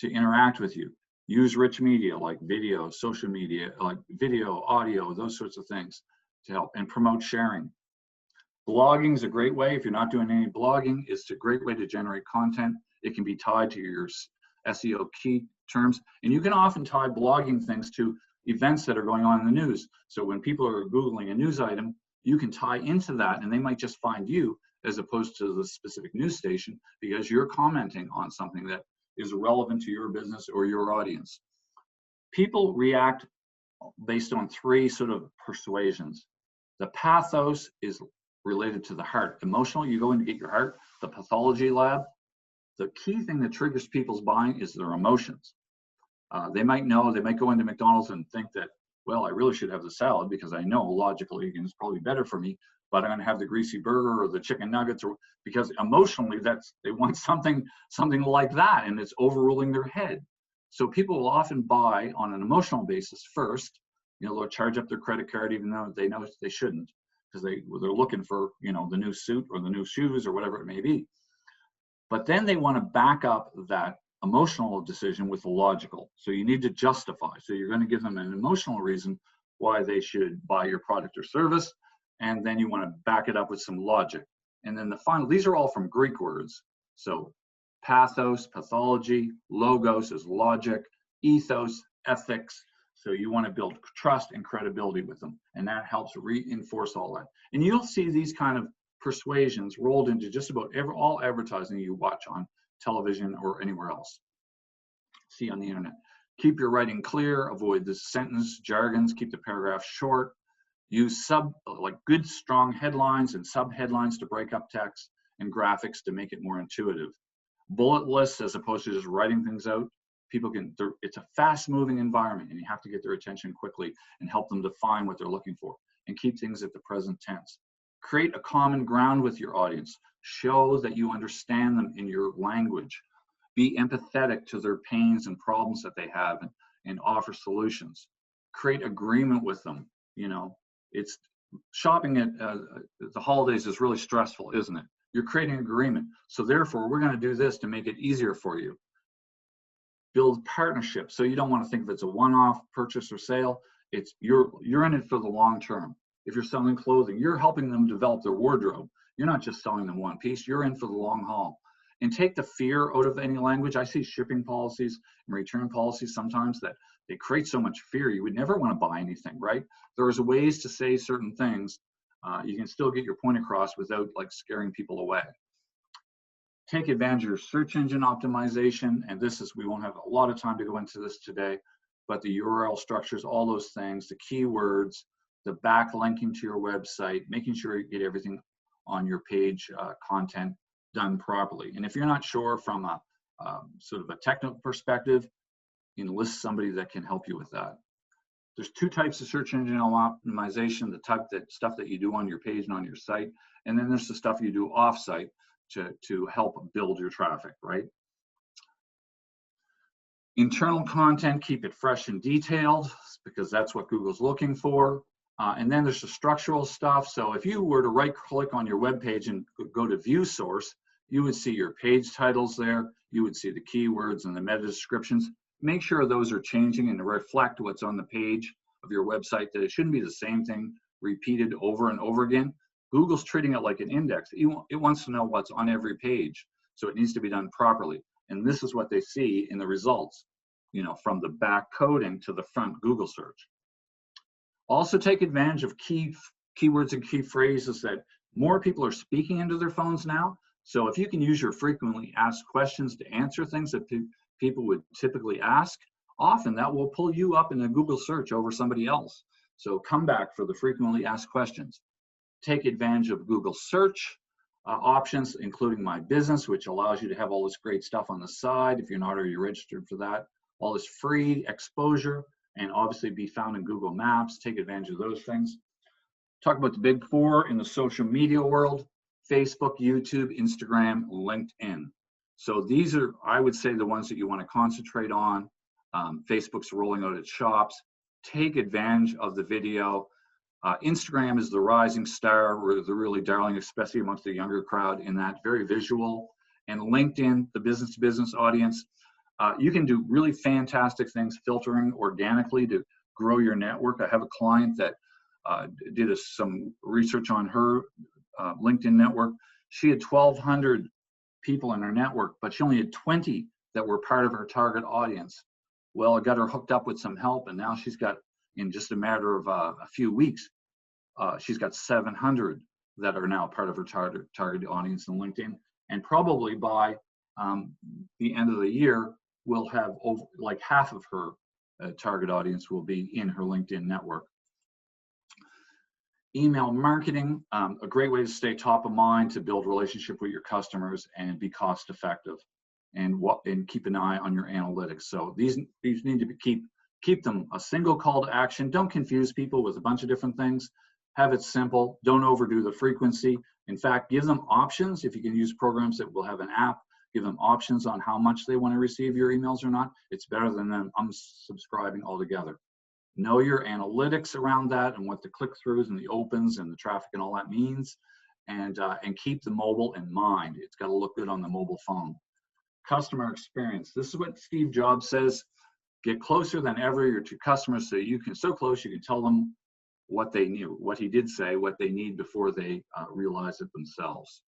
interact with you. Use rich media like video, social media, like video, audio, those sorts of things to help, and promote sharing. Blogging is a great way. If you're not doing any blogging, it's a great way to generate content. It can be tied to your SEO key terms, and you can often tie blogging things to events that are going on in the news. So when people are Googling a news item, you can tie into that, and they might just find you as opposed to the specific news station because you're commenting on something that is relevant to your business or your audience. People react based on 3 sort of persuasions. The pathos is related to the heart. Emotional, you go in to get your heart. The pathology lab, the key thing that triggers people's buying is their emotions. They might go into McDonald's and think that, well, I really should have the salad because I know logically it's probably better for me, but I'm going to have the greasy burger or the chicken nuggets, or because emotionally they want something like that, and it's overruling their head. So people will often buy on an emotional basis first. You know, they'll charge up their credit card even though they know they shouldn't, because they're looking for, you know, the new suit or the new shoes or whatever it may be. But then they want to back up that emotional decision with the logical. So you need to justify. So you're going to give them an emotional reason why they should buy your product or service, and then you want to back it up with some logic. And then the final, these are all from Greek words. So pathos, pathology, logos is logic, ethos, ethics. So you want to build trust and credibility with them, and that helps reinforce all that. And you'll see these kind of persuasions rolled into just about all advertising you watch on television or anywhere else. See on the internet. Keep your writing clear, avoid the sentence jargons, keep the paragraph short, use good strong headlines and sub-headlines to break up text, and graphics to make it more intuitive. Bullet lists as opposed to just writing things out. It's a fast-moving environment, and you have to get their attention quickly and help them define what they're looking for, and keep things at the present tense. Create a common ground with your audience. Show that you understand them in your language. Be empathetic to their pains and problems that they have, and offer solutions. Create agreement with them. It's shopping at the holidays is really stressful, isn't it? You're creating agreement. So therefore, we're going to do this to make it easier for you. Build partnerships. So you don't want to think of it as a one-off purchase or sale. It's you're in it for the long term. If you're selling clothing, you're helping them develop their wardrobe. You're not just selling them one piece. You're in for the long haul. And take the fear out of any language. I see shipping policies and return policies sometimes that they create so much fear. You would never want to buy anything, right? There's ways to say certain things. You can still get your point across without scaring people away. Take advantage of your search engine optimization. And we won't have a lot of time to go into this today, but the URL structures, all those things, the keywords, the backlinking to your website, making sure you get everything on your page content done properly. And if you're not sure from a sort of a technical perspective, enlist somebody that can help you with that. There's two types of search engine optimization: the type stuff that you do on your page and on your site, and then there's the stuff you do off-site to help build your traffic, right? Internal content, keep it fresh and detailed, because that's what Google's looking for. And then there's the structural stuff. So if you were to right-click on your web page and go to View Source, you would see your page titles there. You would see the keywords and the meta descriptions. Make sure those are changing and to reflect what's on the page of your website, that it shouldn't be the same thing repeated over and over again. Google's treating it like an index. It wants to know what's on every page, so it needs to be done properly. And this is what they see in the results, from the back coding to the front Google search. Also take advantage of keywords and key phrases that more people are speaking into their phones now. So if you can use your frequently asked questions to answer things that people would typically ask, often that will pull you up in a Google search over somebody else. So come back for the frequently asked questions. Take advantage of Google search options, including My Business, which allows you to have all this great stuff on the side if you're not already registered for that. All this free exposure, and obviously be found in Google Maps. Take advantage of those things. Talk about the big four in the social media world: Facebook, YouTube, Instagram, LinkedIn. So these are, I would say, the ones that you want to concentrate on. Facebook's rolling out its shops. Take advantage of the video. Instagram is the rising star, or the really darling, especially amongst the younger crowd, in that very visual. And LinkedIn, the business-to-business audience. You can do really fantastic things filtering organically to grow your network. I have a client that did some research on her LinkedIn network. She had 1,200 people in her network, but she only had 20 that were part of her target audience. Well, I got her hooked up with some help, and now she's got, in just a matter of a few weeks, she's got 700 that are now part of her target audience in LinkedIn. And probably by the end of the year, we'll have half of her target audience will be in her LinkedIn network. Email marketing, a great way to stay top of mind, to build relationship with your customers and be cost effective, and keep an eye on your analytics. So these need to keep them a single call to action. Don't confuse people with a bunch of different things. Have it simple. Don't overdo the frequency. In fact, give them options. If you can use programs that will have an app, give them options on how much they want to receive your emails or not. It's better than them unsubscribing altogether. Know your analytics around that and what the click-throughs and the opens and the traffic and all that means, and keep the mobile in mind. It's got to look good on the mobile phone. Customer experience. This is what Steve Jobs says: get closer than ever to customers, so you can tell them what they knew, what he did say, what they need before they realize it themselves.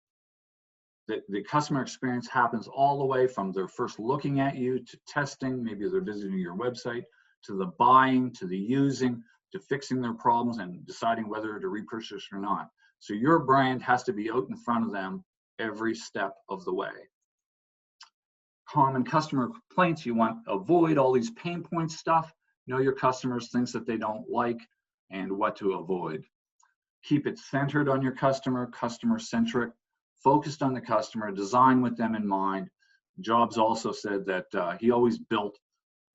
The customer experience happens all the way from their first looking at you to testing, maybe they're visiting your website, to the buying, to the using, to fixing their problems and deciding whether to repurchase or not. So your brand has to be out in front of them every step of the way. Common customer complaints, you want to avoid all these pain point stuff. Know your customers, things that they don't like, and what to avoid. Keep it centered on your customer, customer-centric, focused on the customer, design with them in mind. Jobs also said that he always built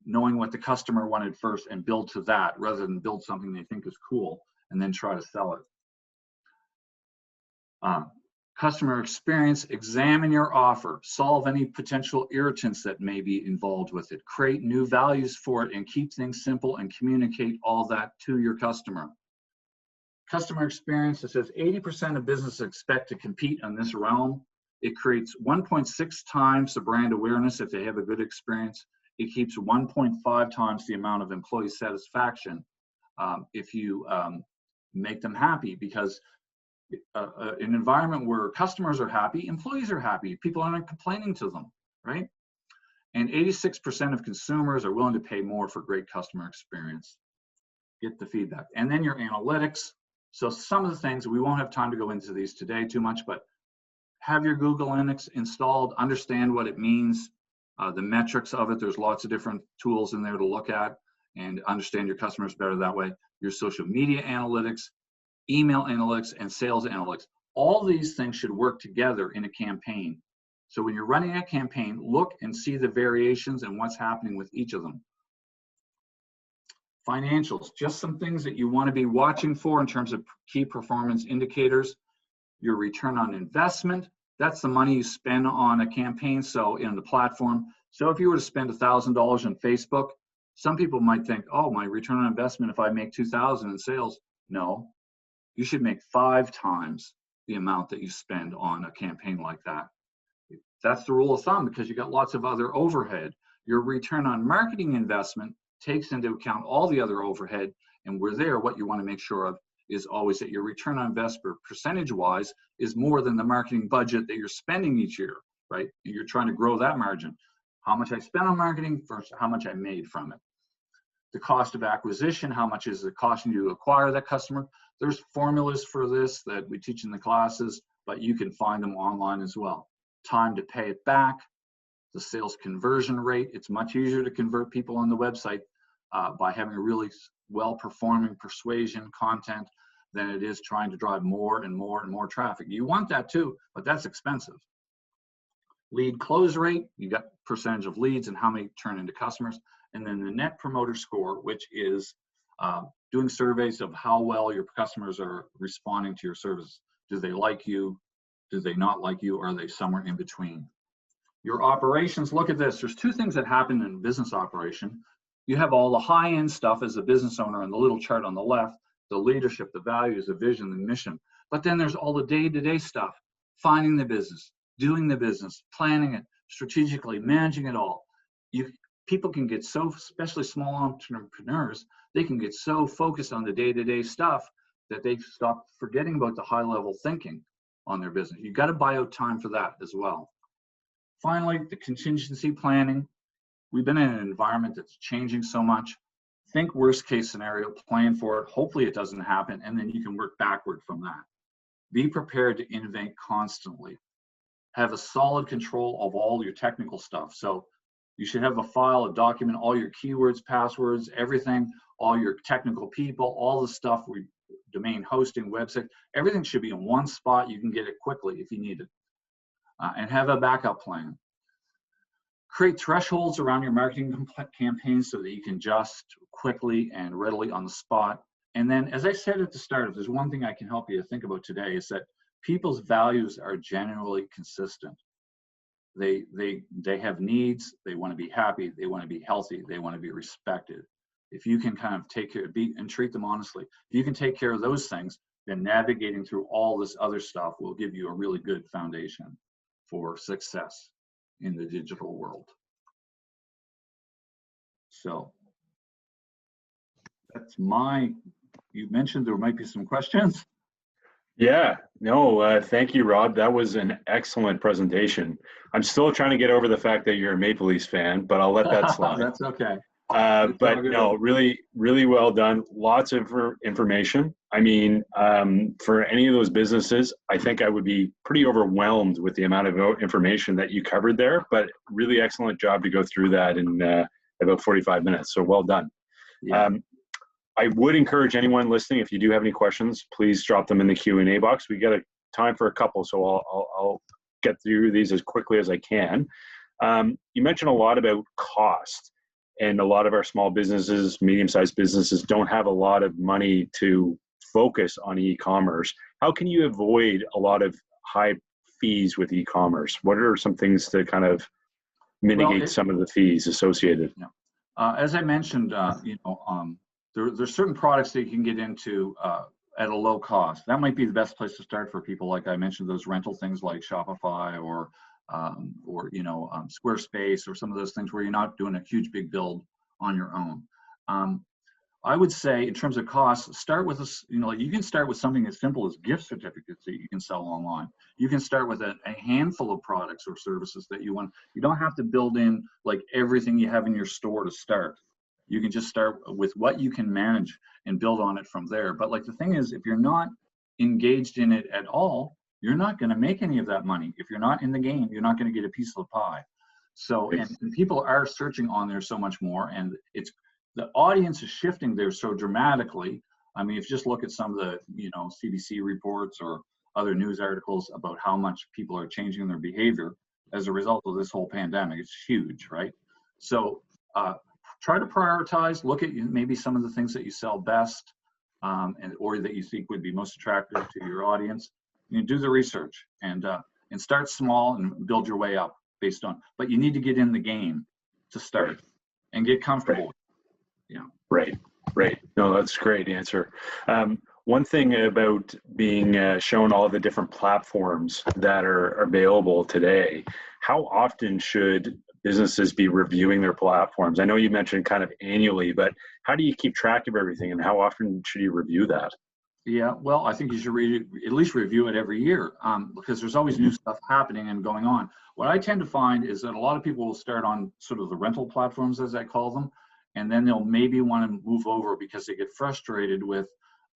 knowing what the customer wanted first and build to that rather than build something they think is cool and then try to sell it. Customer experience, examine your offer, solve any potential irritants that may be involved with it, create new values for it, and keep things simple and communicate all that to your customer. Customer experience, it says 80% of businesses expect to compete in this realm. It creates 1.6 times the brand awareness if they have a good experience. It keeps 1.5 times the amount of employee satisfaction if you make them happy, because an environment where customers are happy, employees are happy, people aren't complaining to them, right? And 86% of consumers are willing to pay more for great customer experience. Get the feedback. And then your analytics. So some of the things, we won't have time to go into these today too much, but have your Google Analytics installed, understand what it means, the metrics of it. There's lots of different tools in there to look at and understand your customers better that way. Your social media analytics, email analytics, and sales analytics. All these things should work together in a campaign. So when you're running a campaign, look and see the variations and what's happening with each of them. Financials, just some things that you want to be watching for in terms of key performance indicators. Your return on investment, that's the money you spend on a campaign, so in the platform. So if you were to spend $1,000 on Facebook, some people might think, oh, my return on investment if I make $2,000 in sales. No, you should make 5 times the amount that you spend on a campaign like that. That's the rule of thumb, because you got lots of other overhead. Your return on marketing investment takes into account all the other overhead, and we're there. What you want to make sure of is always that your return on investment percentage-wise is more than the marketing budget that you're spending each year, right? You're trying to grow that margin. How much I spent on marketing versus how much I made from it. The cost of acquisition, how much is it costing you to acquire that customer? There's formulas for this that we teach in the classes, but you can find them online as well. Time to pay it back, the sales conversion rate. It's much easier to convert people on the website by having a really well-performing persuasion content than it is trying to drive more and more and more traffic. You want that too, but that's expensive. Lead close rate, you got percentage of leads and how many turn into customers. And then the net promoter score, which is doing surveys of how well your customers are responding to your service. Do they like you? Do they not like you? Are they somewhere in between? Your operations, look at this. There's 2 things that happen in business operation. You have all the high-end stuff as a business owner on the little chart on the left, the leadership, the values, the vision, the mission. But then there's all the day-to-day stuff, finding the business, doing the business, planning it, strategically managing it all. People can get so, especially small entrepreneurs, they can get so focused on the day-to-day stuff that they stop forgetting about the high-level thinking on their business. You've got to buy out time for that as well. Finally, the contingency planning. We've been in an environment that's changing so much. Think worst case scenario, plan for it. Hopefully it doesn't happen, and then you can work backward from that. Be prepared to innovate constantly. Have a solid control of all your technical stuff. So you should have a file, a document, all your keywords, passwords, everything, all your technical people, all the stuff, domain hosting, website, everything should be in one spot. You can get it quickly if you need it. And have a backup plan. Create thresholds around your marketing campaigns so that you can adjust quickly and readily on the spot. And then, as I said at the start, if there's one thing I can help you to think about today, is that people's values are generally consistent. They have needs, they want to be happy, they want to be healthy, they want to be respected. If you can kind of take care, and treat them honestly, if you can take care of those things, then navigating through all this other stuff will give you a really good foundation for success in the digital world. So that's you mentioned there might be some questions. Yeah, no, thank you, Rod. That was an excellent presentation. I'm still trying to get over the fact that you're a Maple Leafs fan, but I'll let that slide. That's okay. But no, really well done. Lots of information. I mean, for any of those businesses, I think I would be pretty overwhelmed with the amount of information that you covered there, but really excellent job to go through that in about 45 minutes. So well done. Yeah. I would encourage anyone listening, if you do have any questions, please drop them in the Q&A box. We got a time for a couple, so I'll get through these as quickly as I can. You mentioned a lot about cost. And a lot of our small businesses, medium-sized businesses don't have a lot of money to focus on e-commerce. How can you avoid a lot of high fees with e-commerce? What are some things to kind of mitigate some of the fees associated? As I mentioned, there's certain products that you can get into at a low cost. That might be the best place to start for people. Like I mentioned, those rental things like Shopify or Squarespace, or some of those things where you're not doing a huge big build on your own. I would say in terms of costs, start with you can start with something as simple as gift certificates that you can sell online. You can start with a handful of products or services that you want. You don't have to build in like everything you have in your store to start. You can just start with what you can manage and build on it from there. But like the thing is, if you're not engaged in it at all, you're not going to make any of that money. If you're not in the game, you're not going to get a piece of the pie. So, and people are searching on there so much more, and the audience is shifting there so dramatically. I mean, if you just look at some of the, CBC reports or other news articles about how much people are changing their behavior as a result of this whole pandemic, it's huge, right? So try to prioritize, look at maybe some of the things that you sell best, or that you think would be most attractive to your audience. You do the research and start small and build your way up based on, but you need to get in the game to start and get comfortable. Right. Yeah. Right. No, that's a great answer. One thing about being shown all the different platforms that are available today, how often should businesses be reviewing their platforms? I know you mentioned kind of annually, but how do you keep track of everything, and how often should you review that? Yeah, well, I think you should at least review it every year, because there's always new stuff happening and going on. What I tend to find is that a lot of people will start on sort of the rental platforms, as I call them, and then they'll maybe want to move over because they get frustrated with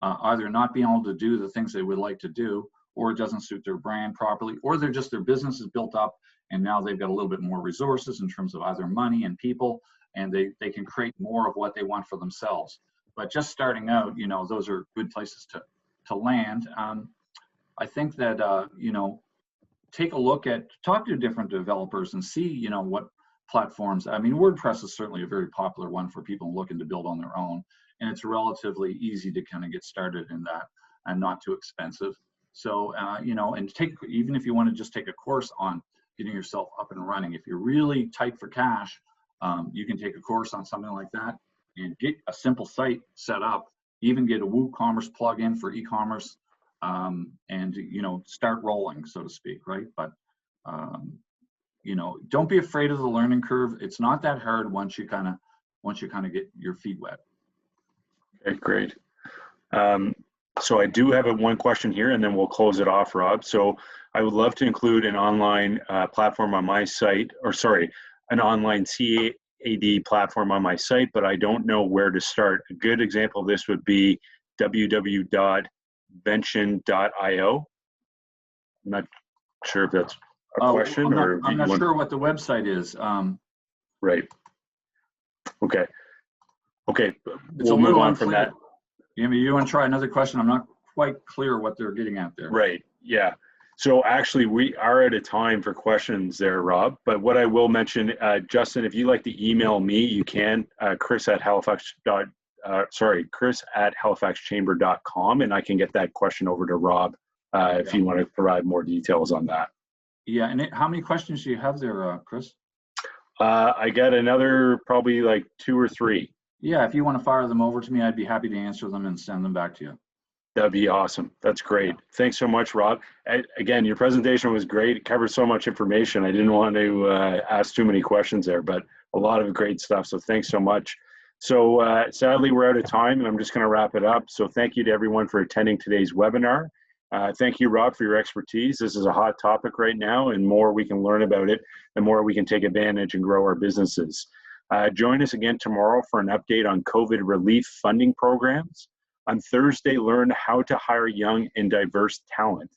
either not being able to do the things they would like to do, or it doesn't suit their brand properly, or their business is built up and now they've got a little bit more resources in terms of either money and people, and they can create more of what they want for themselves. But just starting out, those are good places to land. I think that, take a look talk to different developers and see, what platforms. I mean, WordPress is certainly a very popular one for people looking to build on their own. And it's relatively easy to kind of get started in that and not too expensive. So, and even if you want to just take a course on getting yourself up and running, if you're really tight for cash, you can take a course on something like that and get a simple site set up, even get a WooCommerce plugin for e-commerce, and start rolling, so to speak, right? But don't be afraid of the learning curve. It's not that hard once you kind of get your feet wet. Okay, great. So I do have one question here, and then we'll close it off, Rob. So I would love to include an online platform on my site, an online CAD platform on my site, but I don't know where to start. A good example of this would be www.vention.io. I'm not sure if that's a question, I'm not sure what the website is. Right. Okay. We'll move on from that. You want to try another question? I'm not quite clear what they're getting at there. Right. Yeah. So actually, we are at a time for questions there, Rob. But what I will mention, Justin, if you'd like to email me, you can, Chris at halifaxchamber.com, and I can get that question over to Rob if you want to provide more details on that. Yeah. And how many questions do you have there, Chris? I got another probably like 2 or 3. Yeah, if you want to fire them over to me, I'd be happy to answer them and send them back to you. That'd be awesome. That's great. Yeah. Thanks so much, Rob. Again, your presentation was great. It covered so much information. I didn't want to ask too many questions there, but a lot of great stuff. So thanks so much. So sadly, we're out of time, and I'm just going to wrap it up. So thank you to everyone for attending today's webinar. Thank you, Rob, for your expertise. This is a hot topic right now, and more we can learn about it, the more we can take advantage and grow our businesses. Join us again tomorrow for an update on COVID relief funding programs. On Thursday, learn how to hire young and diverse talent.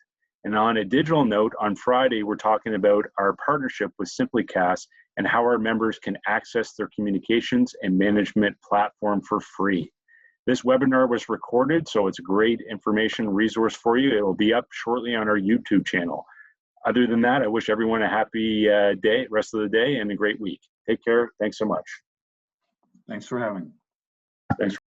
And on a digital note, on Friday, we're talking about our partnership with Simplycast and how our members can access their communications and management platform for free. This webinar was recorded, so it's a great information resource for you. It will be up shortly on our YouTube channel. Other than that, I wish everyone a happy rest of the day and a great week. Take care. Thanks so much. Thanks for having me. Thanks.